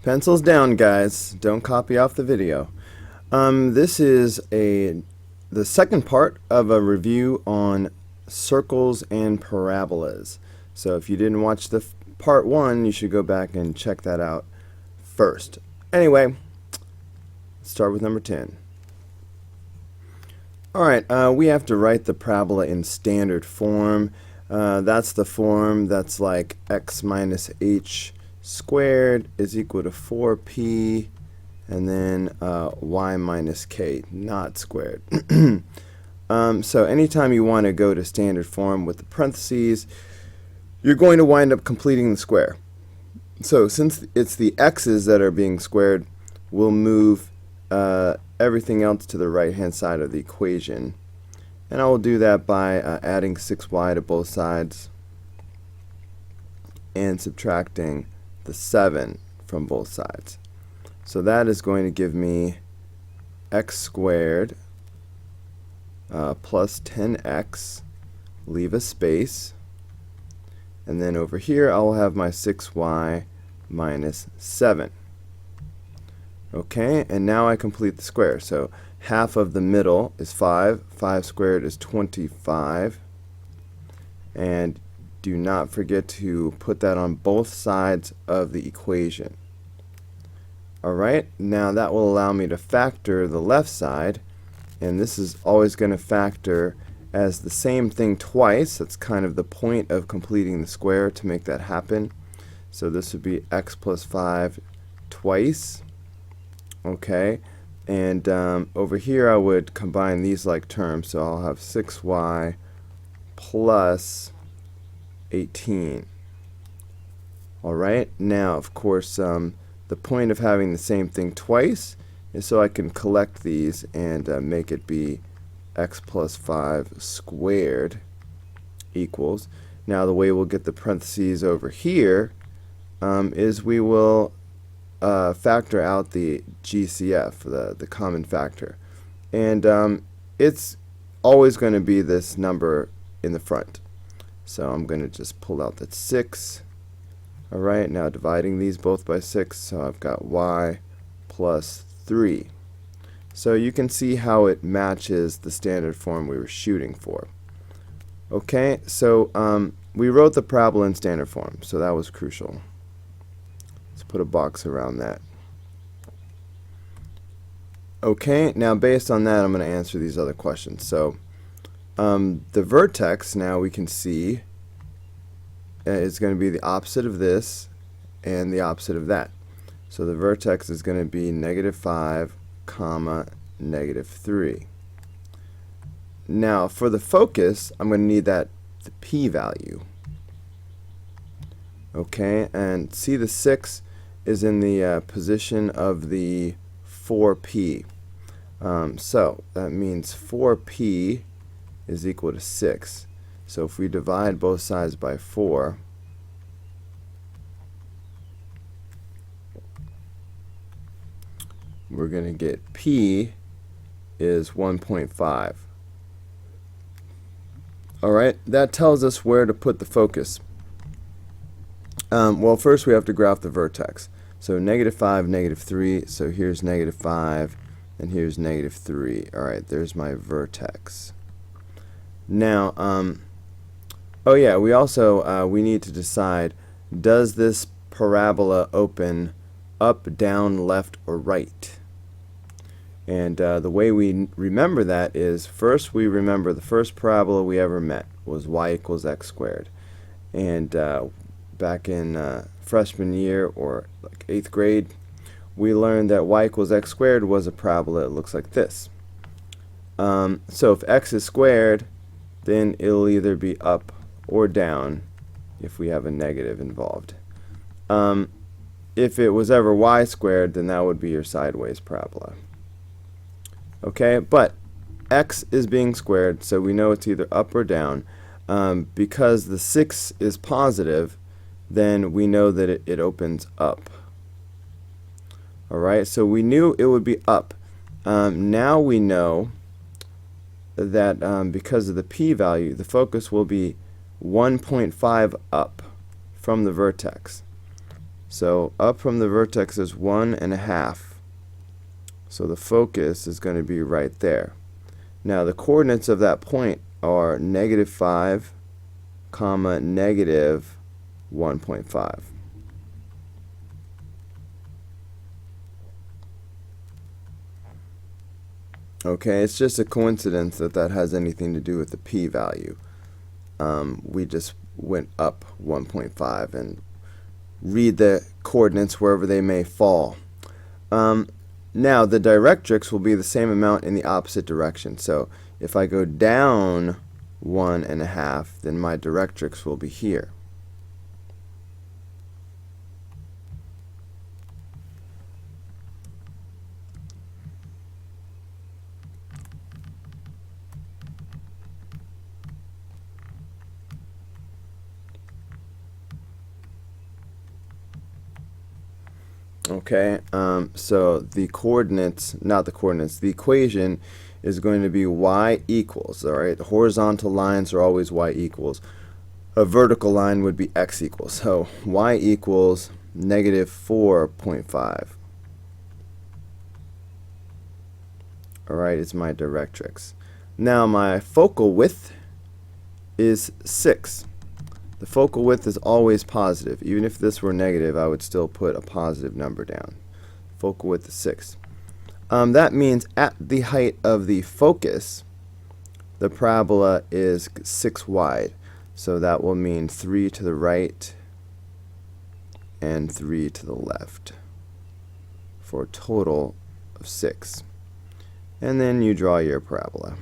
Pencils down, guys. Don't copy off the video. This is the second part of a review on circles and parabolas. So if you didn't watch the part 1, you should go back and check that out first. Anyway, let's start with number 10. Alright, we have to write the parabola in standard form. That's the form that's like x minus h squared is equal to 4p and then y minus k not squared. So anytime you want to go to standard form with the parentheses, you're going to wind up completing the square. So since it's the x's that are being squared, we'll move everything else to the right hand side of the equation. And I will do that by adding 6y to both sides and subtracting the 7 from both sides. So that is going to give me x squared plus 10x, leave a space, and then over here I will have my 6y minus 7. Okay, and now I complete the square. So half of the middle is 5. 5 squared is 25. And do not forget to put that on both sides of the equation. Alright, now that will allow me to factor the left side. And this is always going to factor as the same thing twice. That's kind of the point of completing the square to make that happen. So this would be x plus 5 twice. Okay, and over here I would combine these like terms, so I'll have 6y plus 18. Alright, now of course the point of having the same thing twice is so I can collect these and make it be x plus 5 squared equals. Now the way we'll get the parentheses over here is we will factor out the GCF, the common factor. And it's always going to be this number in the front. So I'm going to just pull out that 6. Alright, now dividing these both by 6, so I've got y plus 3. So you can see how it matches the standard form we were shooting for. Okay, so we wrote the parabola in standard form, so that was crucial. Put a box around that. Okay, now based on that I'm going to answer these other questions. So the vertex, now we can see, is going to be the opposite of this and the opposite of that. So the vertex is going to be -5, -3. Now for the focus I'm going to need the p-value. Okay, and see the 6 is in the position of the 4p. So that means 4p is equal to 6. So if we divide both sides by 4, we're going to get p is 1.5. Alright, that tells us where to put the focus. Well, first we have to graph the vertex. So -5, -3, so here's -5, and here's -3. Alright, there's my vertex. Now, oh yeah, we also, we need to decide, does this parabola open up, down, left, or right? And the way we remember that is, first we remember the first parabola we ever met was y equals x squared. And back in freshman year or like 8th grade, we learned that y equals x squared was a parabola that looks like this. So if x is squared, then it'll either be up or down if we have a negative involved. If it was ever y squared, then that would be your sideways parabola. Okay, but x is being squared, so we know it's either up or down. Because the 6 is positive, then we know that it opens up. Alright, so we knew it would be up. Now we know that because of the p-value, the focus will be 1.5 up from the vertex. So up from the vertex is 1.5. So the focus is going to be right there. Now the coordinates of that point are -5, comma, -1.5. Okay, it's just a coincidence that that has anything to do with the p-value. We just went up 1.5 and read the coordinates wherever they may fall. Now the directrix will be the same amount in the opposite direction. So if I go down 1.5, then my directrix will be here. Okay, so the coordinates, not the coordinates, the equation is going to be y equals, all right? Horizontal lines are always y equals. A vertical line would be x equals. So y equals -4.5. All right, it's my directrix. Now my focal width is 6. The focal width is always positive. Even if this were negative, I would still put a positive number down. Focal width is 6. That means at the height of the focus, the parabola is 6 wide. So that will mean 3 to the right and 3 to the left for a total of 6. And then you draw your parabola.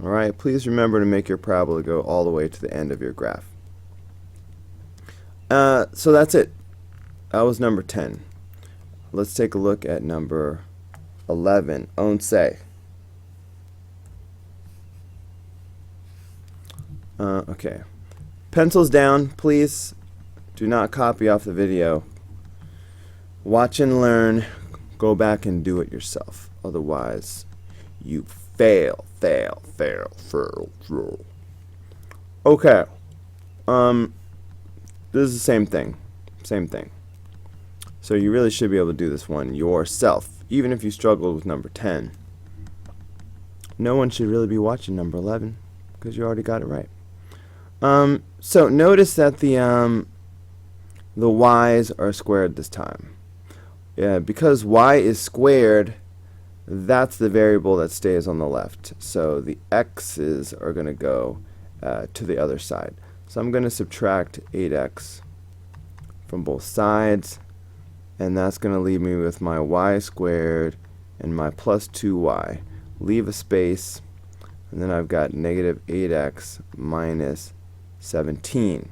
Alright, please remember to make your parabola go all the way to the end of your graph. So that's it. That was number 10. Let's take a look at number 11. Once. Okay. Pencils down, please. Do not copy off the video. Watch and learn. Go back and do it yourself. Otherwise, you fail. Okay. This is the same thing. So you really should be able to do this one yourself, even if you struggled with number 10. No one should really be watching number 11 because you already got it right. So notice that the y's are squared this time. Because y is squared, that's the variable that stays on the left. So the x's are going to go to the other side. So I'm going to subtract 8x from both sides, and that's going to leave me with my y squared and my plus 2y. Leave a space, and then I've got -8x minus 17.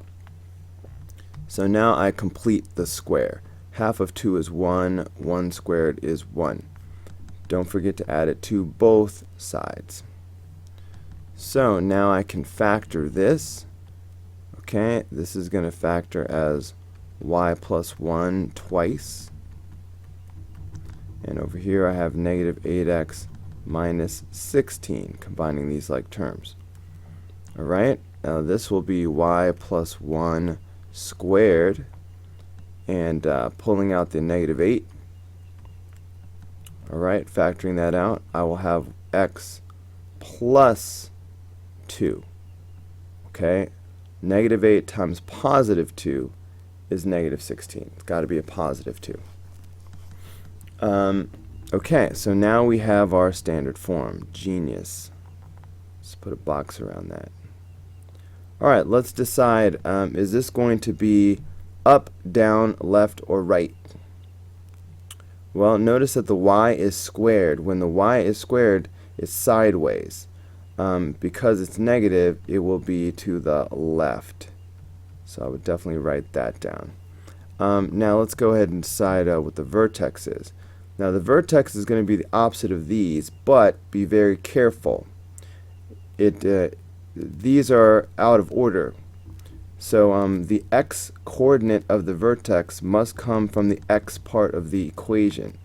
So now I complete the square. Half of 2 is 1. 1 squared is 1. Don't forget to add it to both sides. So now I can factor this. Okay, this is going to factor as y plus 1 twice. And over here I have -8x minus 16, combining these like terms. Alright, now this will be y plus 1 squared, and pulling out the -8. Alright, factoring that out, I will have x plus 2. Okay, -8 times positive 2 is -16. It's got to be a positive 2. Okay, so now we have our standard form. Genius. Let's put a box around that. Alright, let's decide, is this going to be up, down, left, or right? Well, notice that the y is squared. When the y is squared, it's sideways. Because it's negative, it will be to the left. So I would definitely write that down. Now let's go ahead and decide what the vertex is. Now the vertex is going to be the opposite of these, but be very careful. These are out of order. So the x coordinate of the vertex must come from the x part of the equation.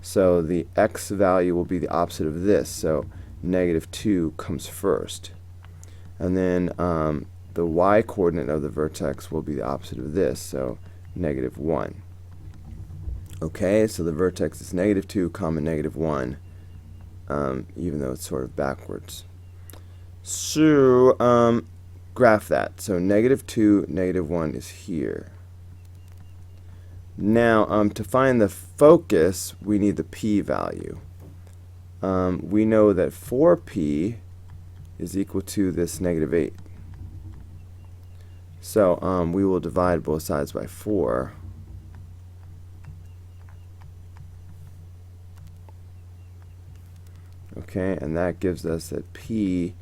So the x value will be the opposite of this. So negative 2 comes first. And then the y-coordinate of the vertex will be the opposite of this, so negative 1. Okay, so the vertex is negative 2, comma negative 1, even though it's sort of backwards. So, graph that. So negative 2, negative 1 is here. Now, to find the focus, we need the p-value. We know that 4p is equal to this negative 8. So we will divide both sides by 4. Okay, and that gives us that p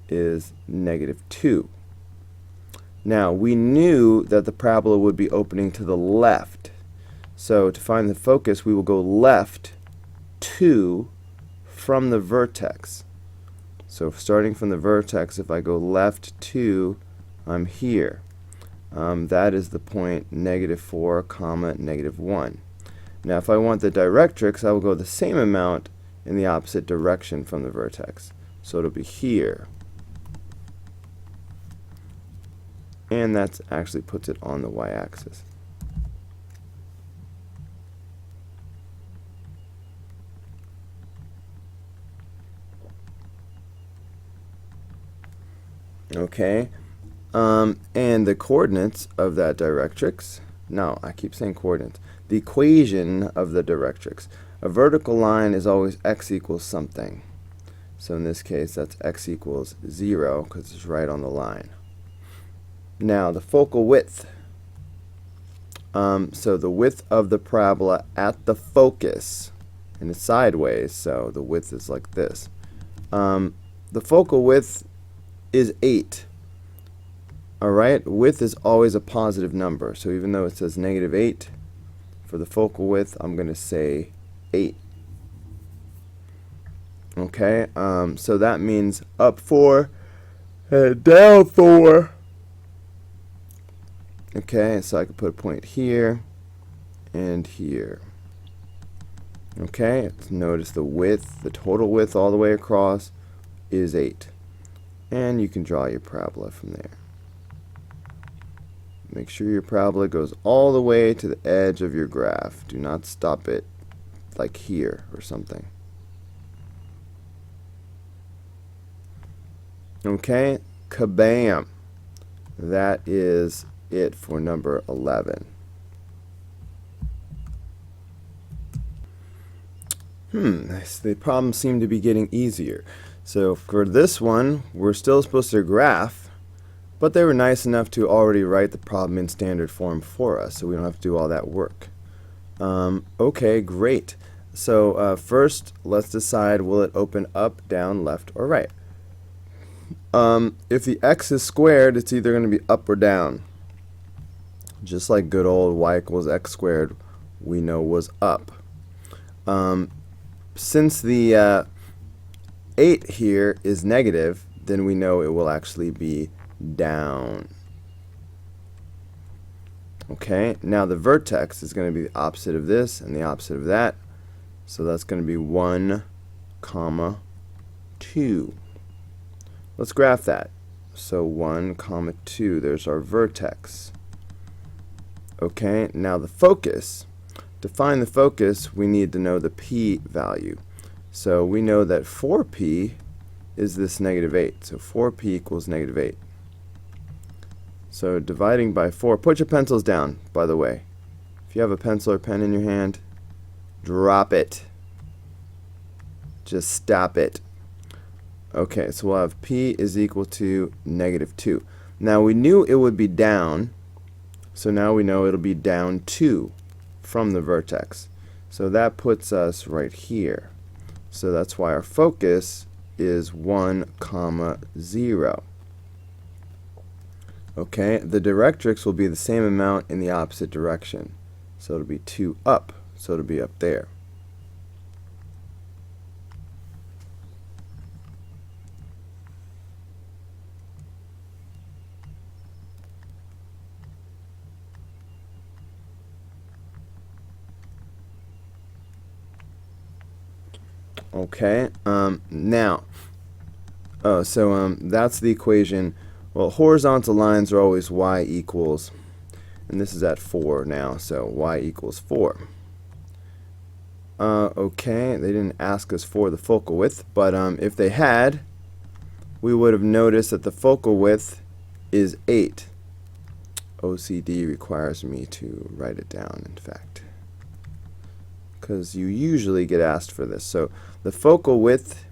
is negative 2. Now, we knew that the parabola would be opening to the left. So to find the focus, we will go left 2 from the vertex. So starting from the vertex, if I go left 2, I'm here. That is the point negative 4, comma negative 1. Now if I want the directrix, I will go the same amount in the opposite direction from the vertex. So it'll be here. And that actually puts it on the y-axis. Okay, and the coordinates of that directrix, no, I keep saying coordinates, the equation of the directrix. A vertical line is always x equals something. So in this case, that's x equals 0, because it's right on the line. Now, the focal width. So the width of the parabola at the focus, and it's sideways, so the width is like this. The focal width is 8. Alright, width is always a positive number. So even though it says negative 8, for the focal width, I'm going to say 8. Okay, so that means up 4 and down 4. Okay, so I could put a point here and here. Okay, notice the width, the total width all the way across is 8. And you can draw your parabola from there. Make sure your parabola goes all the way to the edge of your graph. Do not stop it like here or something. Okay, kabam. That is it for number 11. The problems seem to be getting easier. So for this one, we're still supposed to graph, but they were nice enough to already write the problem in standard form for us, so we don't have to do all that work. Okay, great. So first, let's decide, will it open up, down, left, or right? If the x is squared, it's either going to be up or down. Just like good old y equals x squared, we know was up. Since the 8 here is negative, then we know it will actually be down. Okay, now the vertex is going to be the opposite of this and the opposite of that. So that's going to be 1, comma 2. Let's graph that. So 1, comma 2, there's our vertex. Okay, now the focus. To find the focus, we need to know the p value. So we know that 4p is this negative 8. So 4p equals negative 8. So dividing by 4, put your pencils down, by the way. If you have a pencil or pen in your hand, drop it. Just stop it. Okay, so we'll have p is equal to negative 2. Now we knew it would be down, so now we know it'll be down 2 from the vertex. So that puts us right here. So that's why our focus is 1, comma 0. Okay, the directrix will be the same amount in the opposite direction. So it'll be 2 up, so it'll be up there. Okay, now Oh, so that's the equation. Well, horizontal lines are always y equals, and this is at 4 now, so y equals 4. Okay, they didn't ask us for the focal width, but if they had, we would have noticed that the focal width is 8. OCD requires me to write it down, in fact, because you usually get asked for this. So the focal width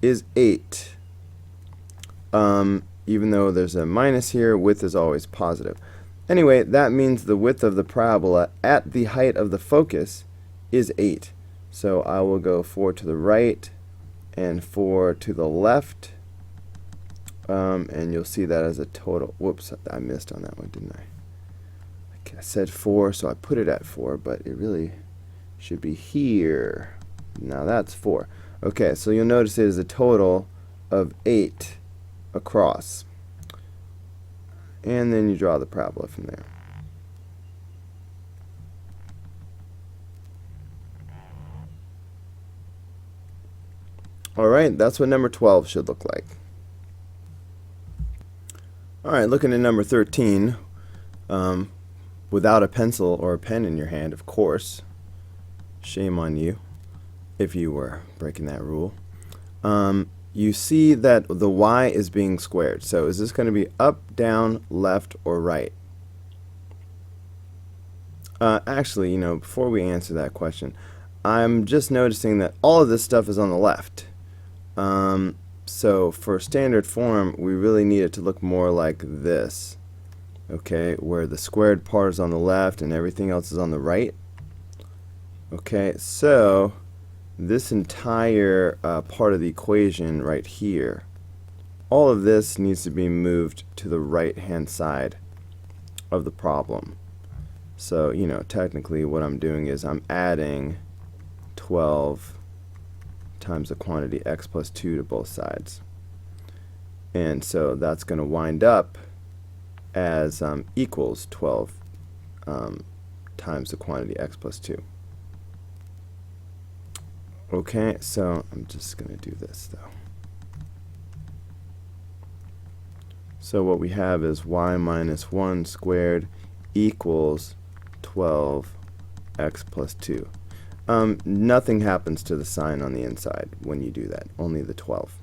is 8. Even though there's a minus here, width is always positive. Anyway, that means the width of the parabola at the height of the focus is 8. So I will go 4 to the right and 4 to the left. And you'll see that as a total. Whoops, I missed on that one, didn't I? I said 4, so I put it at 4, but it really should be here. Now that's 4. Okay, so you'll notice it is a total of 8 across. And then you draw the parabola from there. Alright, that's what number 12 should look like. Alright, looking at number 13, without a pencil or a pen in your hand, of course. Shame on you if you were breaking that rule. You see that the y is being squared. So is this going to be up, down, left, or right? Actually, before we answer that question, I'm just noticing that all of this stuff is on the left. So for standard form, we really need it to look more like this. Okay, where the squared part is on the left and everything else is on the right. Okay, so this entire part of the equation right here, all of this needs to be moved to the right hand side of the problem. So, technically what I'm doing is I'm adding 12 times the quantity x plus 2 to both sides. And so that's going to wind up as equals 12 times the quantity x plus 2. Okay, so I'm just going to do this though. So what we have is y minus 1 squared equals 12 x plus 2. Nothing happens to the sign on the inside when you do that, only the 12.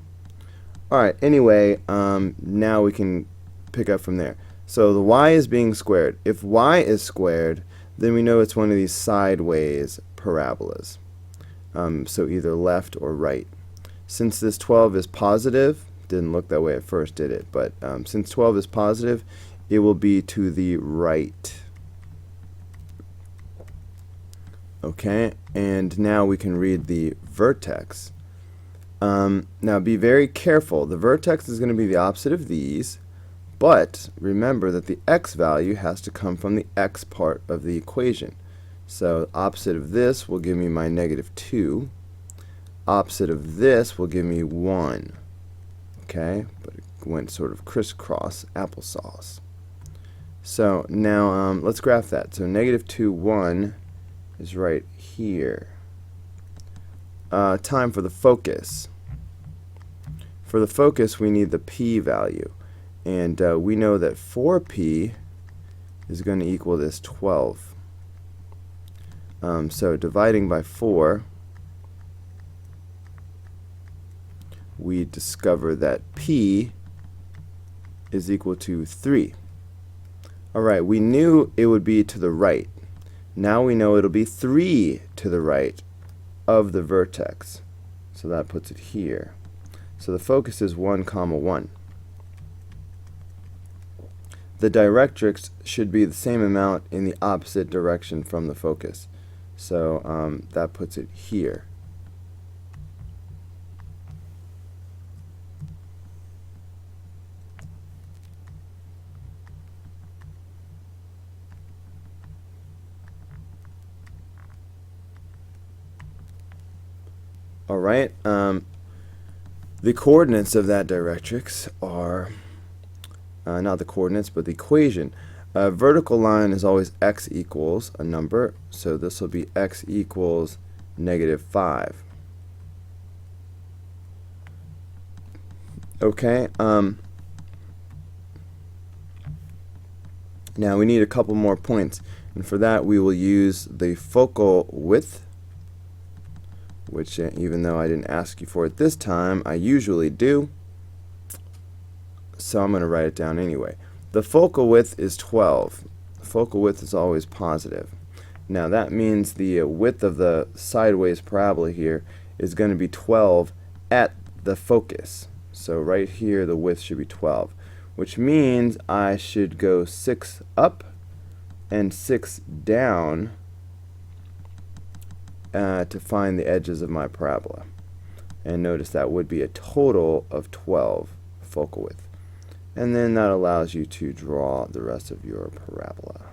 Alright, anyway, now we can pick up from there. So the y is being squared. If y is squared, then we know it's one of these sideways parabolas. So either left or right. Since this 12 is positive, didn't look that way at first, did it? But since 12 is positive, it will be to the right. Okay, and now we can read the vertex. Now be very careful. The vertex is going to be the opposite of these, but remember that the x value has to come from the x part of the equation. So opposite of this will give me my -2. Opposite of this will give me 1. Okay, but it went sort of crisscross applesauce. So now let's graph that. So -2, 1 is right here. Time for the focus. For the focus, we need the p value. And we know that 4p is going to equal this 12. So dividing by 4, we discover that p is equal to 3. Alright, we knew it would be to the right. Now we know it'll be 3 to the right of the vertex. So that puts it here. So the focus is 1, 1. The directrix should be the same amount in the opposite direction from the focus. So that puts it here. Alright, the coordinates of that directrix are, not the coordinates, but the equation. A vertical line is always x equals a number, so this will be x equals -5. Okay, now we need a couple more points, and for that we will use the focal width, which even though I didn't ask you for it this time, I usually do, so I'm going to write it down anyway. The focal width is 12. The focal width is always positive. Now that means the width of the sideways parabola here is going to be 12 at the focus. So right here the width should be 12, which means I should go 6 up and 6 down to find the edges of my parabola. And notice that would be a total of 12 focal width. And then that allows you to draw the rest of your parabola.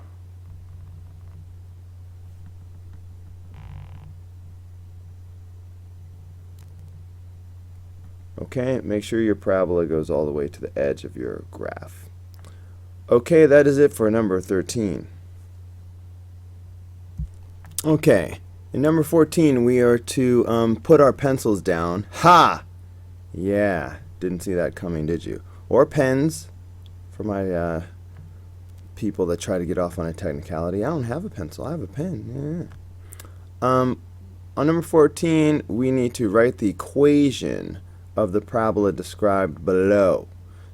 Okay, make sure your parabola goes all the way to the edge of your graph. Okay, that is it for number 13. Okay, in number 14 we are to put our pencils down. Ha! Yeah, didn't see that coming, did you? Or pens, for my people that try to get off on a technicality. I don't have a pencil, I have a pen. Yeah. On number 14, we need to write the equation of the parabola described below.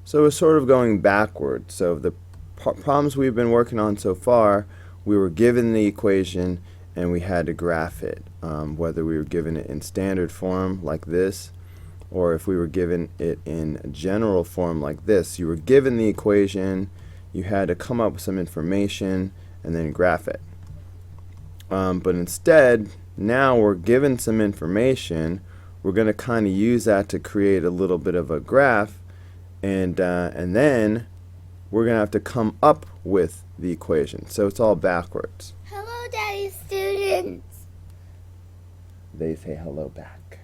So we're sort of going backward. So the problems we've been working on so far, we were given the equation and we had to graph it, whether we were given it in standard form like this, or if we were given it in general form like this. You were given the equation, you had to come up with some information and then graph it. But instead, now we're given some information, we're going to kind of use that to create a little bit of a graph, and then we're going to have to come up with the equation. So it's all backwards. Hello, Daddy, students. They say hello back.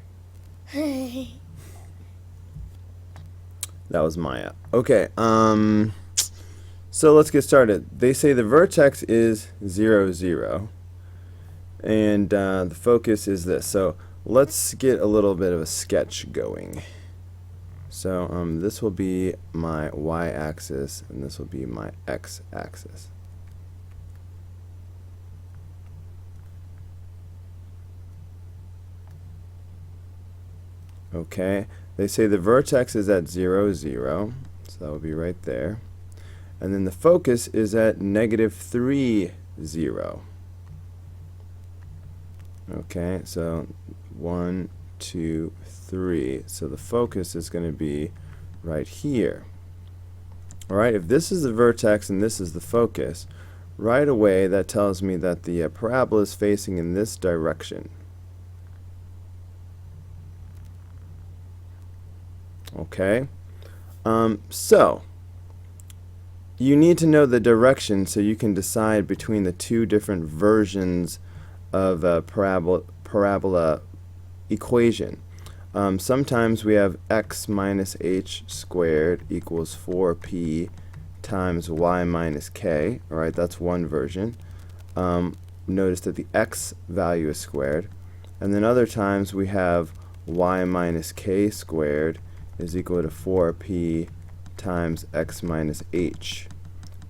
That was Maya. Okay, so let's get started. They say the vertex is 0, 0, and the focus is this. So let's get a little bit of a sketch going. So this will be my y-axis, and this will be my x-axis. Okay, they say the vertex is at 0, 0, so that will be right there. And then the focus is at -3, 0. Okay, so 1, 2, 3. So the focus is going to be right here. Alright, if this is the vertex and this is the focus, right away that tells me that the parabola is facing in this direction. Okay, so you need to know the direction so you can decide between the two different versions of a parabola equation. Sometimes we have x minus h squared equals 4p times y minus k. Alright, that's one version. Notice that the x value is squared. And then other times we have y minus k squared is equal to 4p times x minus h,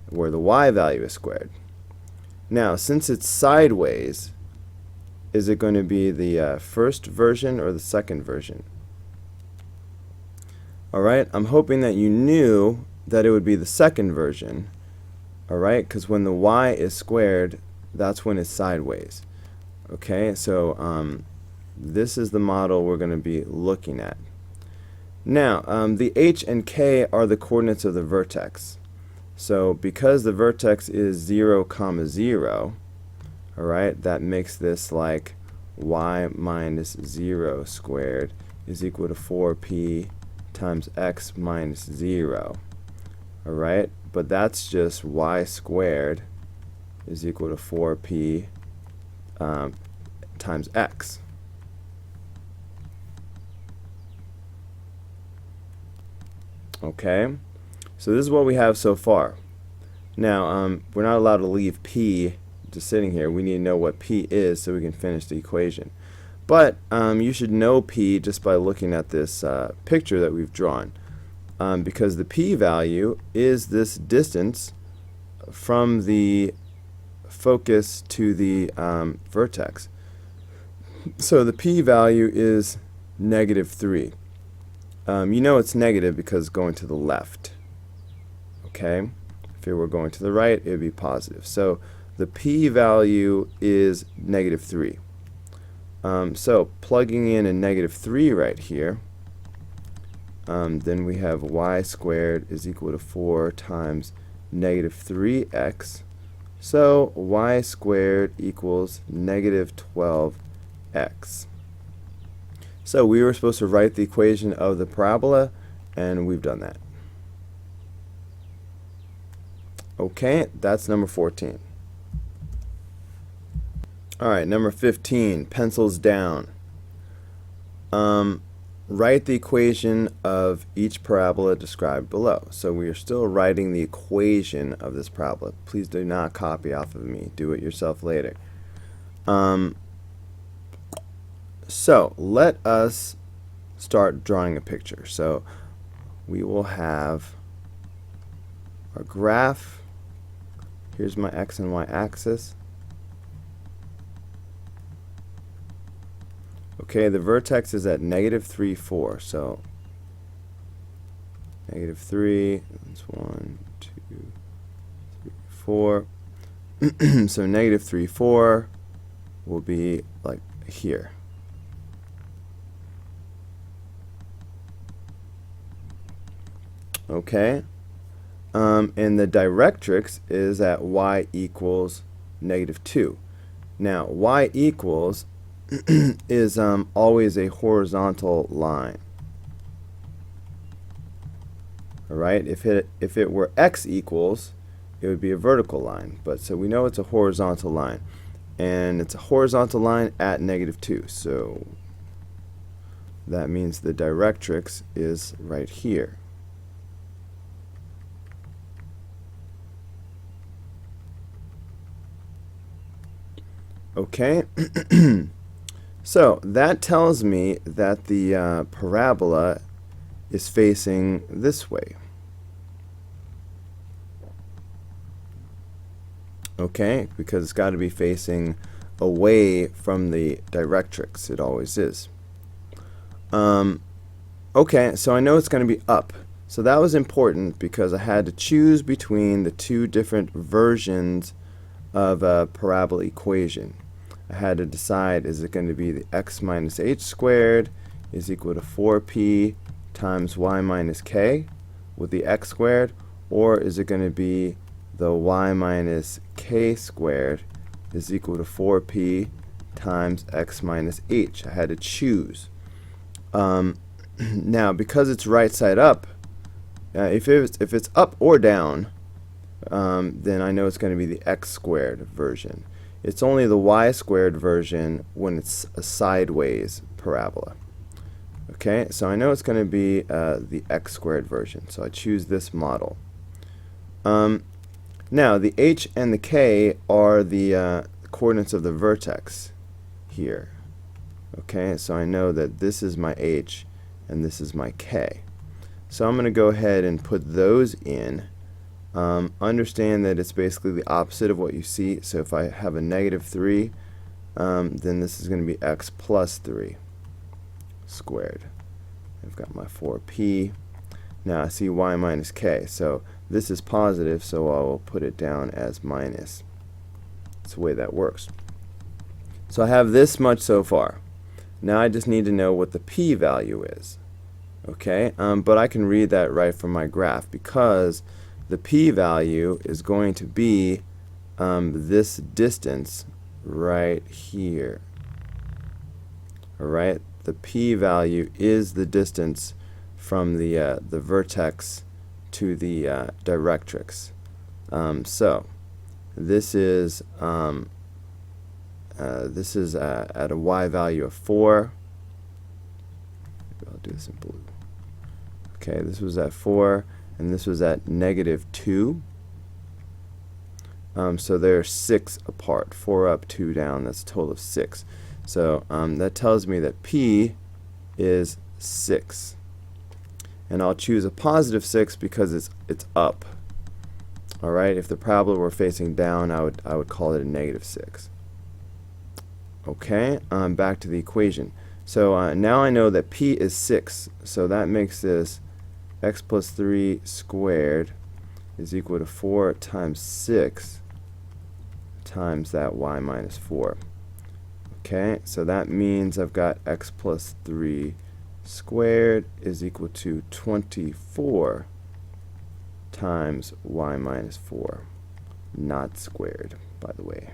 where the y value is squared. Now, since it's sideways, is it going to be the first version or the second version? Alright, I'm hoping that you knew that it would be the second version. Alright, because when the y is squared, that's when it's sideways. Okay, so this is the model we're going to be looking at. Now, the h and k are the coordinates of the vertex. So because the vertex is 0, 0, alright, that makes this like y minus 0 squared is equal to 4p times x minus 0. Alright, but that's just y squared is equal to 4p times x. Okay, so this is what we have so far. Now, we're not allowed to leave p just sitting here. We need to know what p is so we can finish the equation. But you should know p just by looking at this picture that we've drawn. because the p-value is this distance from the focus to the vertex. So the p-value is -3. You know it's negative because going to the left. Okay? If it were going to the right, it would be positive. So the p-value is -3. So plugging in a -3 right here, then we have y squared is equal to 4 times -3x. So y squared equals -12x. So we were supposed to write the equation of the parabola, and we've done that. Okay, that's number 14. Alright, number 15, pencils down. Write the equation of each parabola described below. So we are still writing the equation of this parabola. Please do not copy off of me. Do it yourself later. So let us start drawing a picture. So we will have our graph. Here's my x and y axis. Okay, the vertex is at -3, 4. So -3, that's 1, 2, 3, 4. So -3, 4 will be like here. Okay, and the directrix is at y equals -2. Now, y equals is always a horizontal line. Alright, if it were x equals, it would be a vertical line. But so we know it's a horizontal line. And it's a horizontal line at -2. So that means the directrix is right here. Okay, so that tells me that the parabola is facing this way. Okay, because it's got to be facing away from the directrix. It always is. Okay, so I know it's going to be up. So that was important because I had to choose between the two different versions of a parabola equation. I had to decide, is it going to be the x minus h squared is equal to 4p times y minus k with the x squared, or is it going to be the y minus k squared is equal to 4p times x minus h. I had to choose. Now, because it's right side up, if it's up or down, then I know it's going to be the x squared version. It's only the y squared version when it's a sideways parabola. Okay, so I know it's going to be the x squared version, so I choose this model. Now, the h and the k are the coordinates of the vertex here. Okay, so I know that this is my h and this is my k. So I'm going to go ahead and put those in. Understand that it's basically the opposite of what you see. So if I have a -3, then this is going to be x plus 3 squared. I've got my 4p. Now I see y minus k. So this is positive, so I will put it down as minus. That's the way that works. So I have this much so far. Now I just need to know what the p-value is. Okay, but I can read that right from my graph because the p-value is going to be this distance right here. Alright, the p-value is the distance from the vertex to the directrix. So this is at a y value of 4. Maybe I'll do this in blue. Okay, this was at 4. And this was at -2. So they're 6 apart. 4 up, 2 down. That's a total of 6. So that tells me that p is 6. And I'll choose a positive 6 because it's up. Alright, if the parabola were facing down, I would call it a negative 6. Okay, back to the equation. So now I know that p is 6, so that makes this x plus 3 squared is equal to 4 times 6 times that y minus 4. Okay, so that means I've got x plus 3 squared is equal to 24 times y minus 4. Not squared, by the way.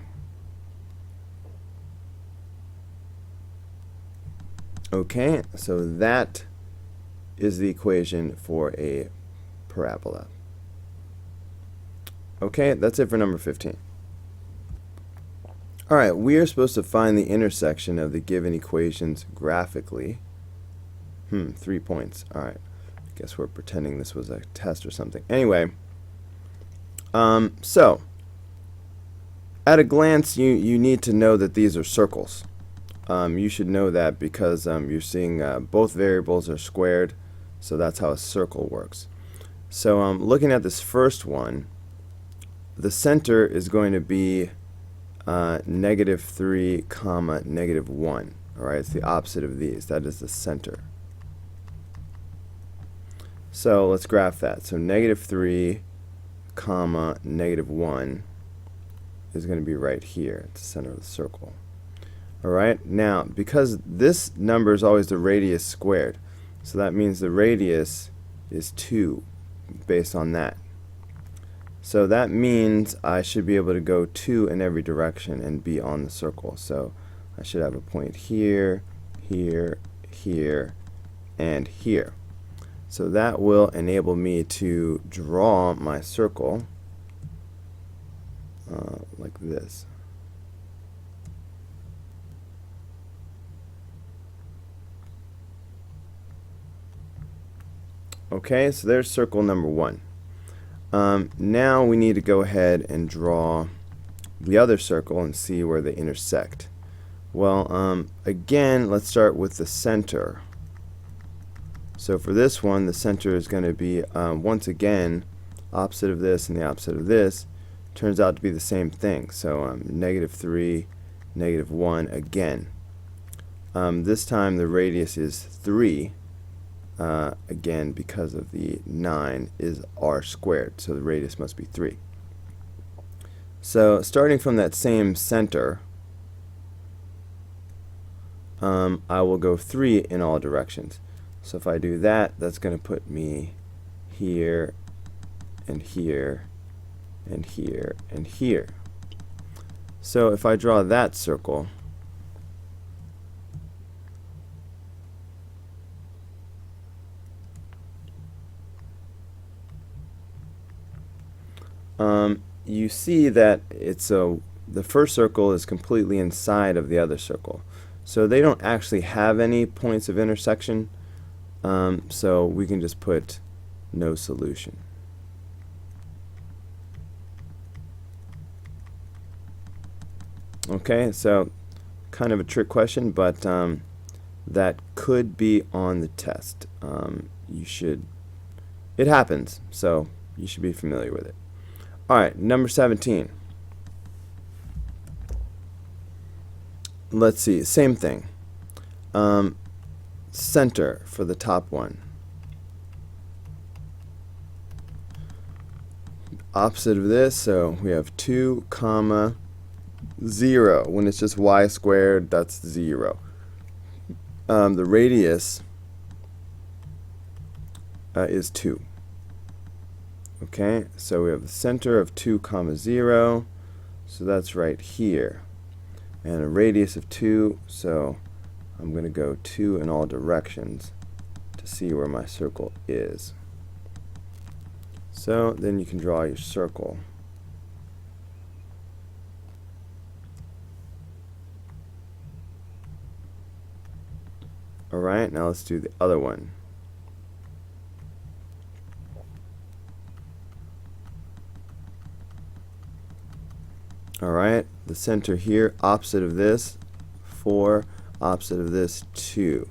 Okay, so that is the equation for a parabola. Okay, that's it for number 15. Alright, we are supposed to find the intersection of the given equations graphically. 3 points. Alright, I guess we're pretending this was a test or something. Anyway, so at a glance you need to know that these are circles. You should know that because you're seeing both variables are squared, so that's how a circle works. So looking at this first one, the center is going to be -3, -1. Alright, it's the opposite of these. That is the center. So let's graph that. So -3, -1 is going to be right here at the center of the circle. Alright, now because this number is always the radius squared, so that means the radius is 2 based on that. So that means I should be able to go 2 in every direction and be on the circle. So I should have a point here, here, here, and here. So that will enable me to draw my circle like this. Okay, so there's circle number 1. Now we need to go ahead and draw the other circle and see where they intersect. Well, again, let's start with the center. So for this one, the center is going to be, once again, opposite of this and the opposite of this. Turns out to be the same thing. So -3, -1 again. This time the radius is 3. Again, because of the 9 is r squared, so the radius must be 3. So starting from that same center, I will go 3 in all directions. So if I do that, that's going to put me here, and here, and here, and here. So if I draw that circle, you see that it's the first circle is completely inside of the other circle. So they don't actually have any points of intersection, so we can just put no solution. Okay, so kind of a trick question, but that could be on the test. It happens, so you should be familiar with it. Alright, number 17. Let's see, same thing. Center for the top one. Opposite of this, so we have 2, 0. When it's just y squared, that's 0. The radius is 2. Okay, so we have the center of 2, 0, so that's right here. And a radius of 2, so I'm going to go 2 in all directions to see where my circle is. So then you can draw your circle. Alright, now let's do the other one. Alright, the center here, opposite of this, 4, opposite of this, 2.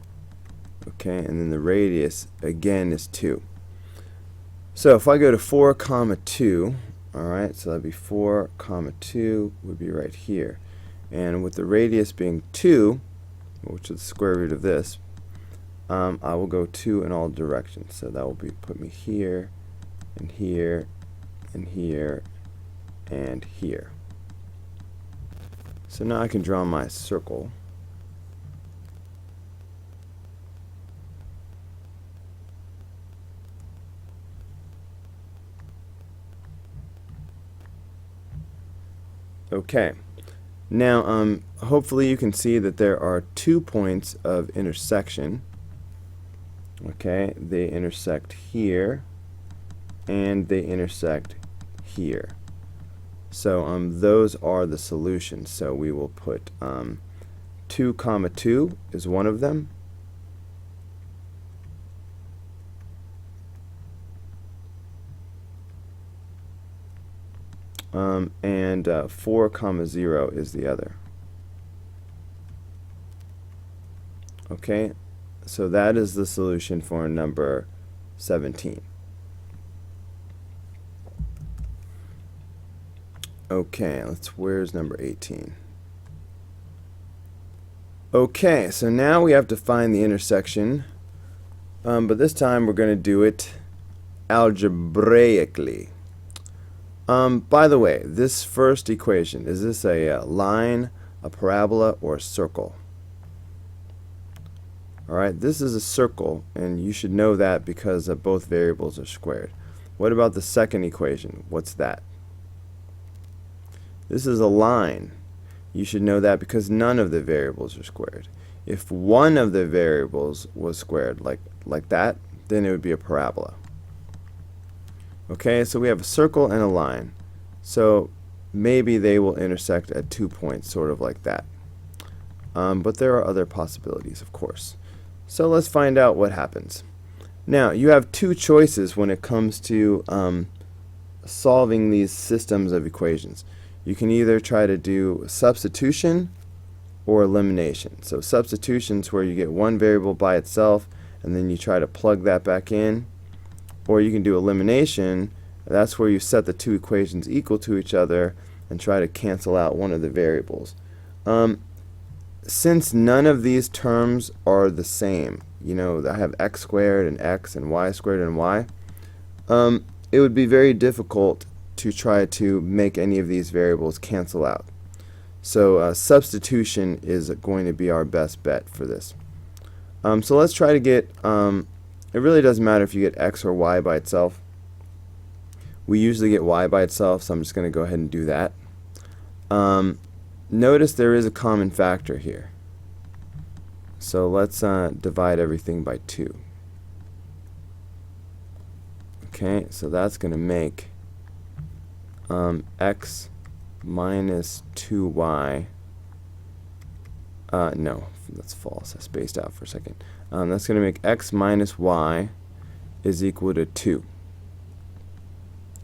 Okay, and then the radius again is 2. So if I go to 4 comma 2, alright, so that'd be 4 comma 2 would be right here. And with the radius being 2, which is the square root of this, I will go 2 in all directions. So that will be put me here, and here, and here, and here. So now I can draw my circle. Okay. Now, hopefully you can see that there are 2 points of intersection. Okay, they intersect here, and they intersect here. So those are the solutions. So we will put 2 comma 2 is one of them. And 4 comma 0 is the other. Okay, so that is the solution for number 17. Okay, where's number 18? Okay, so now we have to find the intersection, but this time we're going to do it algebraically. By the way, this first equation, is this a line, a parabola, or a circle? Alright, this is a circle, and you should know that because both variables are squared. What about the second equation? What's that? This is a line. You should know that because none of the variables are squared. If one of the variables was squared, like that, then it would be a parabola. Okay, so we have a circle and a line. So maybe they will intersect at 2 points, sort of like that. But there are other possibilities, of course. So let's find out what happens. Now, you have 2 choices when it comes to solving these systems of equations. You can either try to do substitution or elimination. So substitution is where you get one variable by itself and then you try to plug that back in. Or you can do elimination. That's where you set the 2 equations equal to each other and try to cancel out one of the variables. Since none of these terms are the same, you know, I have x squared and x and y squared and y, it would be very difficult to try to make any of these variables cancel out. So substitution is going to be our best bet for this. So let's try to get, it really doesn't matter if you get x or y by itself. We usually get y by itself, so I'm just going to go ahead and do that. Notice there is a common factor here. So let's divide everything by 2. Okay, so that's going to make x minus 2y. No, that's false. I spaced out for a second. That's going to make x minus y is equal to 2.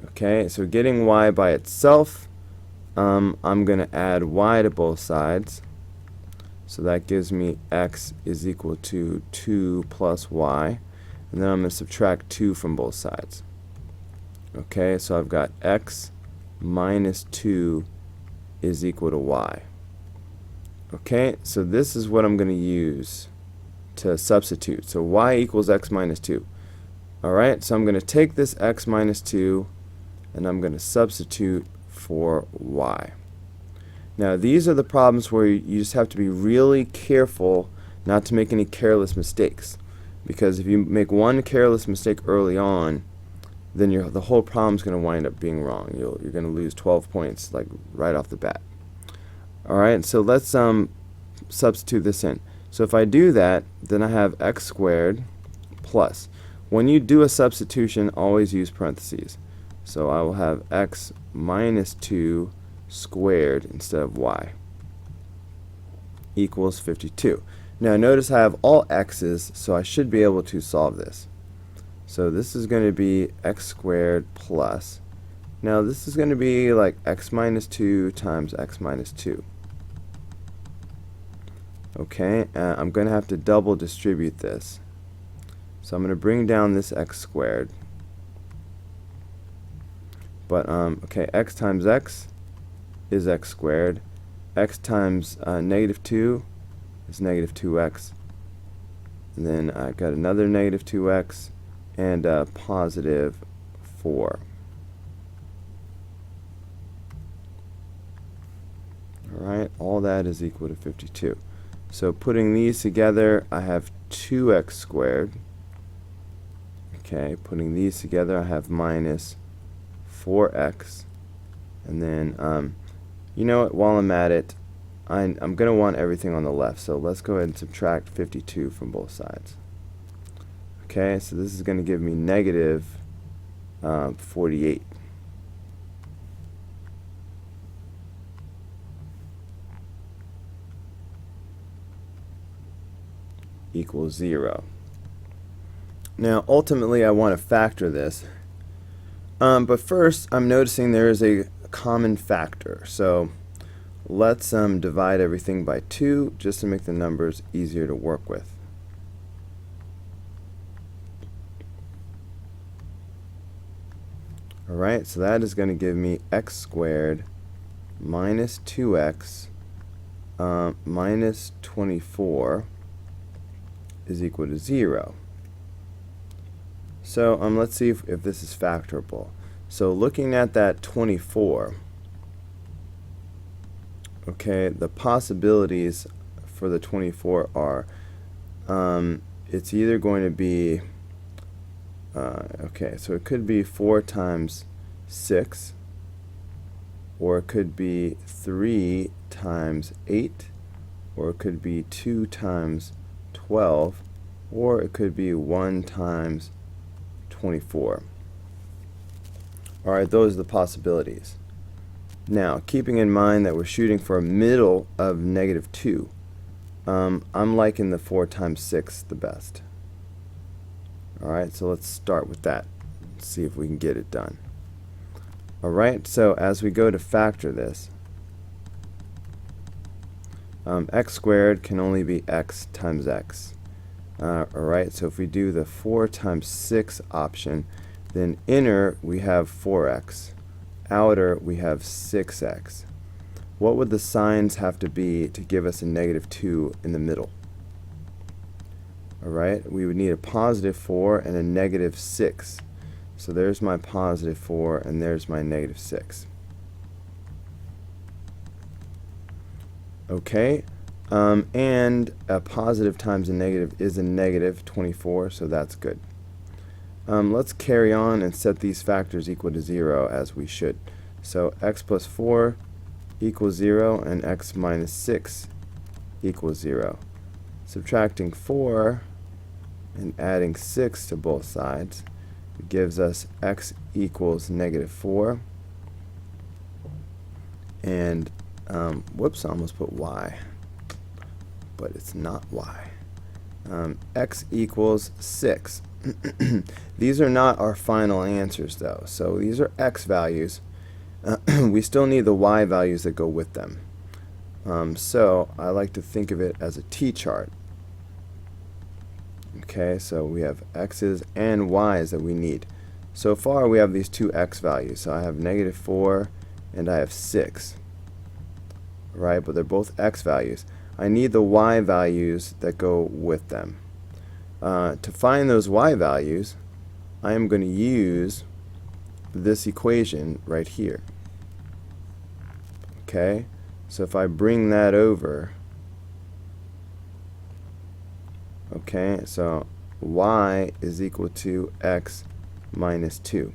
Okay, so getting y by itself, I'm going to add y to both sides. So that gives me x is equal to 2 plus y. And then I'm going to subtract 2 from both sides. Okay, so I've got x minus 2 is equal to y. Okay, so this is what I'm going to use to substitute. So y equals x minus 2. Alright, so I'm going to take this x minus 2 and I'm going to substitute for y. Now these are the problems where you just have to be really careful not to make any careless mistakes. Because if you make one careless mistake early on, then the whole problem is going to wind up being wrong. You're going to lose 12 points like right off the bat. Alright, so let's substitute this in. So if I do that, then I have x squared plus. When you do a substitution, always use parentheses. So I will have x minus 2 squared instead of y equals 52. Now notice I have all x's, so I should be able to solve this. So this is going to be x squared plus. Now this is going to be like x minus 2 times x minus 2. Okay, I'm going to have to double distribute this. So I'm going to bring down this x squared. But, okay, x times x is x squared. X times negative 2 is negative 2x. And then I got another negative 2x and positive 4. Alright, all that is equal to 52. So putting these together, I have 2x squared. Okay, putting these together, I have minus 4x. And then, you know what, while I'm at it, I'm going to want everything on the left. So let's go ahead and subtract 52 from both sides. Okay, so this is going to give me negative 48. Equals 0. Now ultimately I want to factor this, but first I'm noticing there is a common factor, so let's divide everything by 2 just to make the numbers easier to work with. Alright, so that is going to give me x squared minus 2x minus 24 is equal to 0. So let's see if this is factorable. So looking at that 24, okay, the possibilities for the 24 are it's either going to be okay, so it could be 4 times 6, or it could be 3 times 8, or it could be 2 times 12, or it could be 1 times 24. Alright, those are the possibilities. Now, keeping in mind that we're shooting for a middle of negative 2, I'm liking the 4 times 6 the best. Alright, so let's start with that. Let's see if we can get it done. Alright, so as we go to factor this, x squared can only be x times x. Alright, so if we do the 4 times 6 option, then inner we have 4x, outer we have 6x. What would the signs have to be to give us a negative 2 in the middle? Alright, we would need a positive 4 and a negative 6. So there's my positive 4 and there's my negative 6. Okay, and a positive times a negative is a negative 24, so that's good. Let's carry on and set these factors equal to 0 as we should. So x plus 4 equals 0 and x minus 6 equals 0. Subtracting 4 and adding 6 to both sides gives us x equals negative 4. And whoops, I almost put y, but it's not y. X equals 6. These are not our final answers though, so these are x values. We still need the y values that go with them. So I like to think of it as a t-chart. Okay, so we have x's and y's that we need. So far we have these two x values. So I have negative 4 and I have 6. Right, but they're both x values. I need the y values that go with them. To find those y values, I am going to use this equation right here. Okay, so if I bring that over, okay, so y is equal to x minus 2.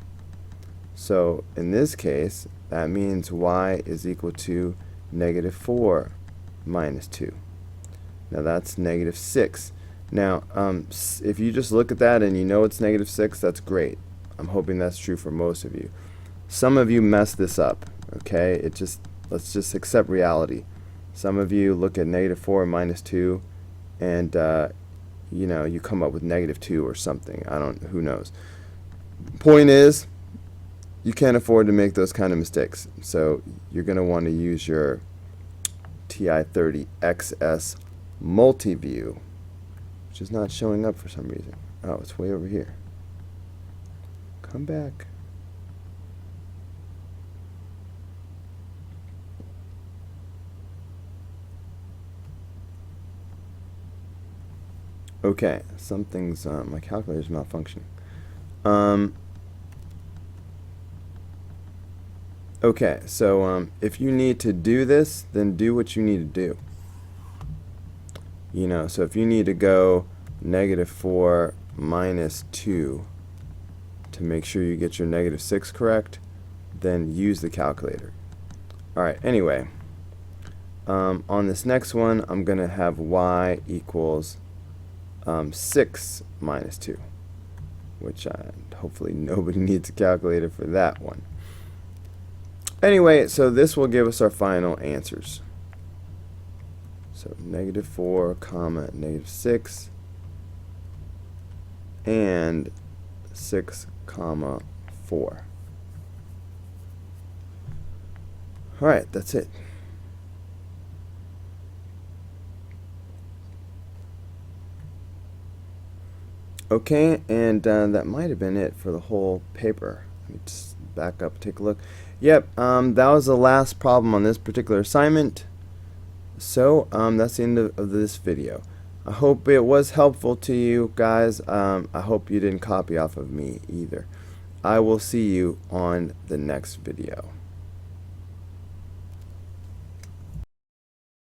So in this case, that means y is equal to negative 4 minus 2. Now that's negative 6. Now, if you just look at that and you know it's negative 6, that's great. I'm hoping that's true for most of you. Some of you mess this up, okay? Let's just accept reality. Some of you look at negative 4 minus 2 and you know, you come up with negative 2 or something. Who knows. Point is, you can't afford to make those kind of mistakes. So you're going to want to use your TI-30 XS multi-view, which is not showing up for some reason. Oh, it's way over here. Come back. Okay, something's, my calculator's malfunctioning. Okay, so if you need to do this, then do what you need to do. You know, so if you need to go -4 minus 2 to make sure you get your -6 correct, then use the calculator. Alright, anyway, on this next one, I'm going to have y equals 6 minus 2, which hopefully nobody needs a calculator for that one. Anyway, so this will give us our final answers. So -4, comma, -6, and 6, comma, 4. Alright, that's it. Okay, and that might have been it for the whole paper. Let me just back up and take a look. Yep, that was the last problem on this particular assignment. So, that's the end of this video. I hope it was helpful to you guys. I hope you didn't copy off of me either. I will see you on the next video.